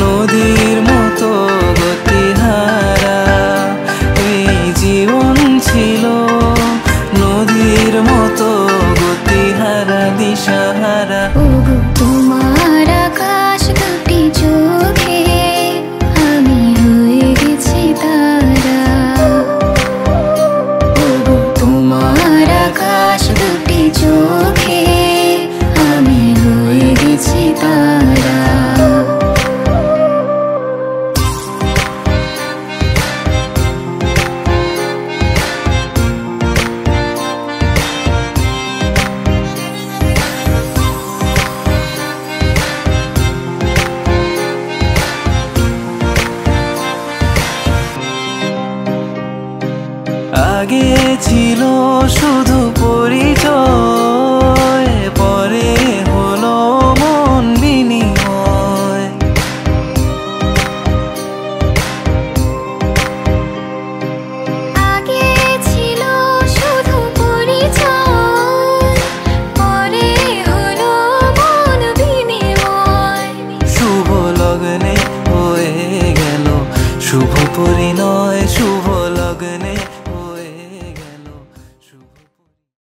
নদীর মতো গতিহারা, এই জীবন ছিল নদীর মতো গতিহারা, দিশাহারা। তোমার আকাশ দুটি চোখে আমি হয়ে গেছি তারা, তোমার আকাশ দুটি চোখে আমি হয়ে গেছি তারা। আগে ছিল শুধু পরিচয়, পরে হলো মন বিনিময়। আগে ছিল শুধু পরিচয়, পরে হলো মন বিনিময়। শুভ লগ্নে হয়ে গেল শুভ পরিণয়।